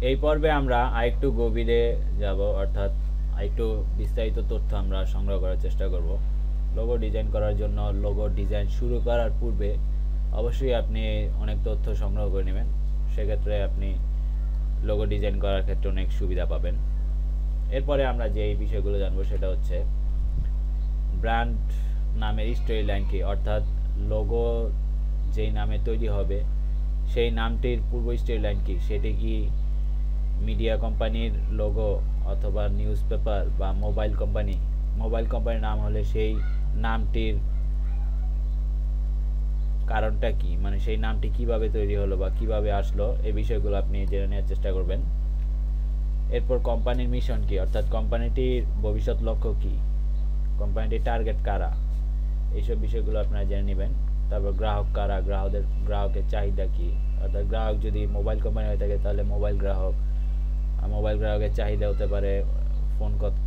এই পর্বে আমরা আরেকটু গভীরে যাব, অর্থাৎ আরেকটু বিস্তারিত তথ্য আমরা সংগ্রহ করার চেষ্টা করব। লোগো ডিজাইন করার জন্য লোগো ডিজাইন শুরু করার পূর্বে অবশ্যই আপনি অনেক তথ্য সংগ্রহ করে নেবেন। সেক্ষেত্রে আপনি লোগো ডিজাইন করার ক্ষেত্রে অনেক সুবিধা পাবেন। এরপরে আমরা যে বিষয়গুলো জানবো সেটা হচ্ছে ব্র্যান্ড নামের স্টোরি লাইন কি, অর্থাৎ লোগো যেই নামে তৈরি হবে সেই নামটির পূর্ব স্টোরি লাইন কি, সেটি কি মিডিয়া কোম্পানির লোগো অথবা নিউজ পেপার বা মোবাইল কোম্পানির নাম হলে সেই নামটির কারণটা কি, মানে সেই নামটি কিভাবে তৈরি হলো বা কিভাবে আসলো, এই বিষয়গুলো আপনি জেনে নেওয়ার চেষ্টা করবেন। এরপর কোম্পানির মিশন কি, অর্থাৎ কোম্পানিটির ভবিষ্যৎ লক্ষ্য কি, কোম্পানিটির টার্গেট কারা, এইসব বিষয়গুলো আপনারা জেনে নেবেন। তারপর গ্রাহক কারা, গ্রাহকের চাহিদা কি, অর্থাৎ গ্রাহক যদি মোবাইল কোম্পানি হয়ে থাকে তাহলে মোবাইল গ্রাহকের চাহিদা হতে পারে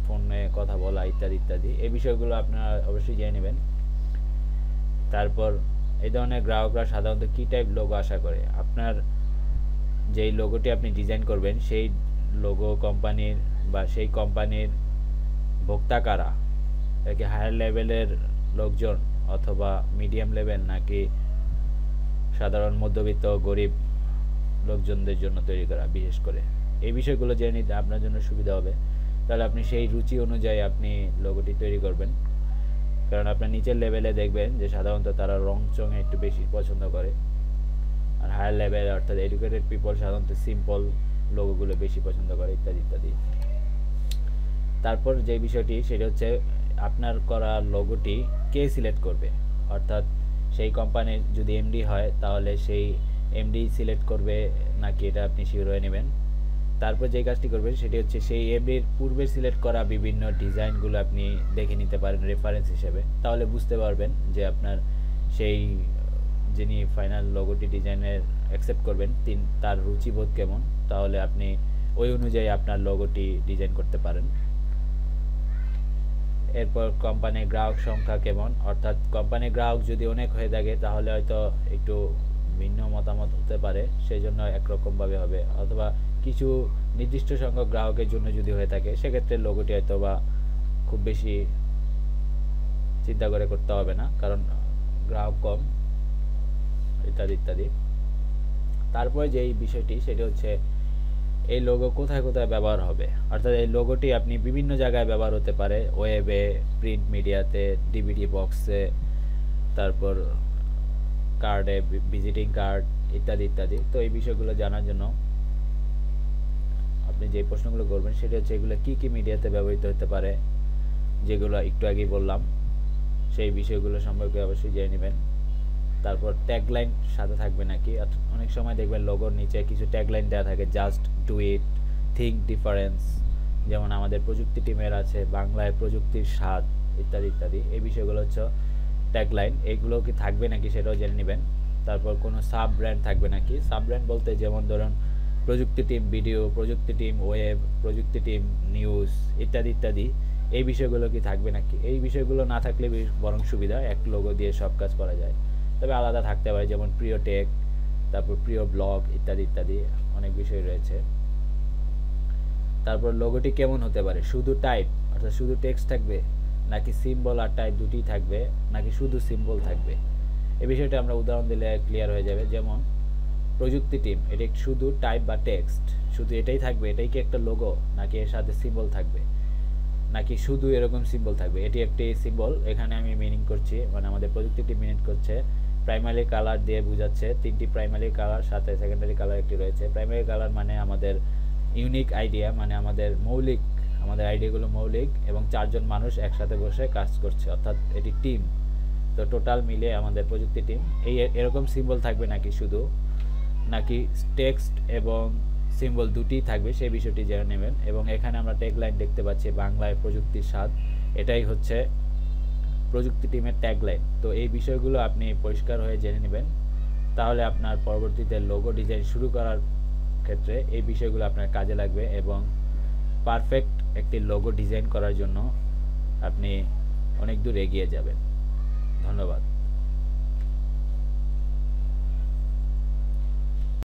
ফোনে কথা বলা ইত্যাদি ইত্যাদি। এই বিষয়গুলো আপনারা অবশ্যই জেনে নেবেন। তারপর এই ধরনের গ্রাহকরা সাধারণত কী টাইপ লোগো আশা করে, আপনার যেই লোগোটি আপনি ডিজাইন করবেন সেই লোগো কোম্পানির বা সেই কোম্পানির ভোক্তা কারা, একে হায়ার লেভেলের লোকজন অথবা মিডিয়াম লেভেল নাকি সাধারণ মধ্যবিত্ত গরিব লোকজনদের জন্য তৈরি করা, বিশেষ করে এই বিষয়গুলো জেনে নিতে আপনার জন্য সুবিধা হবে। তাহলে আপনি সেই রুচি অনুযায়ী আপনি লোগোটি তৈরি করবেন। কারণ আপনার নিচের লেভেলে দেখবেন যে সাধারণত তারা রং চঙে একটু বেশি পছন্দ করে, আর হায়ার লেভেল অর্থাৎ এডুকেটেড পিপল সাধারণত সিম্পল লোগোগুলো বেশি পছন্দ করে ইত্যাদি ইত্যাদি। তারপর যে বিষয়টি সেটা হচ্ছে আপনার করা লোগোটি কে সিলেক্ট করবে, অর্থাৎ সেই কোম্পানির যদি এমডি হয় তাহলে সেই এমডি সিলেক্ট করবে নাকি, এটা আপনি শিওর হয়ে নেবেন। তারপর যে কাজটি করবেন সেটি হচ্ছে সেই এমডির পূর্বে সিলেক্ট করা বিভিন্ন ডিজাইনগুলো আপনি দেখে নিতে পারেন রেফারেন্স হিসেবে, তাহলে বুঝতে পারবেন যে আপনার সেই যিনি ফাইনাল লোগোটি ডিজাইনের অ্যাকসেপ্ট করবেন তার রুচিবোধ কেমন, তাহলে আপনি ওই অনুযায়ী আপনার লোগোটি ডিজাইন করতে পারেন। এরপর কোম্পানির গ্রাহক সংখ্যা কেমন, অর্থাৎ কোম্পানির গ্রাহক যদি অনেক হয়ে থাকে তাহলে হয়তো একটু ভিন্ন মতামত হতে পারে, সেই জন্য একরকমভাবে হবে, অথবা কিছু নির্দিষ্ট সংখ্যক গ্রাহকের জন্য যদি হয়ে থাকে সেক্ষেত্রে লোগোটি হয়তো বা খুব বেশি চিন্তা করে করতে হবে না, কারণ গ্রাহক কম ইত্যাদি ইত্যাদি। তারপরে যেই বিষয়টি সেটি হচ্ছে এই লোগো কোথায় কোথায় ব্যবহার হবে, অর্থাৎ এই লোগোটি আপনি বিভিন্ন জায়গায় ব্যবহার হতে পারে, ওয়েবে, প্রিন্ট মিডিয়াতে, ডিভিডি বক্সে, তারপর কার্ডে, ভিজিটিং কার্ড ইত্যাদি ইত্যাদি। তো এই বিষয়গুলো জানার জন্য আপনি যে প্রশ্নগুলো করবেন সেটা হচ্ছে এগুলো কী কী মিডিয়াতে ব্যবহৃত হতে পারে, যেগুলো একটু আগেই বললাম সেই বিষয়গুলো সম্পর্কে অবশ্যই জেনে নেবেন। তারপর ট্যাগলাইন সাথে থাকবে নাকি, অনেক সময় দেখবেন লোগোর নিচে কিছু ট্যাগলাইন দেওয়া থাকে, just do it, think difference, যেমন আমাদের প্রযুক্তি টিমের আছে বাংলায় প্রযুক্তির স্বাদ ইত্যাদি ইত্যাদি। এই বিষয়গুলো হচ্ছে ট্যাগলাইন, এইগুলো কি থাকবে নাকি সেটাও জেনে নেবেন। তারপর কোনো সাব ব্র্যান্ড থাকবে নাকি, সাব ব্র্যান্ড বলতে যেমন ধরুন প্রযুক্তি টিম ভিডিও, প্রযুক্তি টিম ওয়েব, প্রযুক্তি টিম নিউজ ইত্যাদি ইত্যাদি। এই বিষয়গুলো কি থাকবে নাকি, এই বিষয়গুলো না থাকলে বরং সুবিধা, এক লোগো দিয়ে সব কাজ করা যায়। তবে আলাদা থাকতে পারে, যেমন প্রিয় টেক, তারপর প্রিয় ব্লগ ইত্যাদি ইত্যাদি, অনেক বিষয় রয়েছে। তারপর লোগোটি কেমন হতে পারে, শুধু টাইপ অর্থাৎ শুধু টেক্সট থাকবে, নাকি সিম্বল আর টাইপ দুটিই থাকবে, নাকি শুধু সিম্বল থাকবে, এই বিষয়টা আমরা উদাহরণ দিলে ক্লিয়ার হয়ে যাবে। যেমন প্রযুক্তি টিম, এটা শুধু টাইপ বা টেক্সট শুধু এটাই থাকবে, এটাই কি একটা লোগো, নাকি এর সাথে সিম্বল থাকবে, নাকি শুধু এরকম সিম্বল থাকবে। এটি একটি সিম্বল, এখানে আমি মিনিং করছি, মানে আমাদের প্রযুক্তি টিম মিনিং করছে প্রাইমারি কালার দিয়ে বোঝাচ্ছে, তিনটি প্রাইমারি কালার সাথে সেকেন্ডারি কালার একটি রয়েছে। প্রাইমারি কালার মানে আমাদের ইউনিক আইডিয়া, মানে আমাদের আইডিয়াগুলো মৌলিক এবং চারজন মানুষ একসাথে বসে কাজ করছে, অর্থাৎ এটি টিম। তো টোটাল মিলে আমাদের প্রযুক্তি টিম। এরকম সিম্বল থাকবে নাকি টেক্সট এবং সিম্বল দুটিই থাকবে, সেই বিষয়টি জেনে নেবেন। এবং এখানে আমরা ট্যাগলাইন দেখতে পাচ্ছি বাংলায় প্রযুক্তির স্বাদ, এটাই হচ্ছে প্রযুক্তি টিমের ট্যাগলাইন। তো এই বিষয়গুলো আপনি পরিষ্কার হয়ে জেনে নেবেন, তাহলে আপনার পরবর্তীতে লোগো ডিজাইন শুরু করার ক্ষেত্রে এই বিষয়গুলো আপনার কাজে লাগবে এবং পারফেক্ট একটি লোগো ডিজাইন করার জন্য আপনি অনেক দূর এগিয়ে যাবেন। ধন্যবাদ।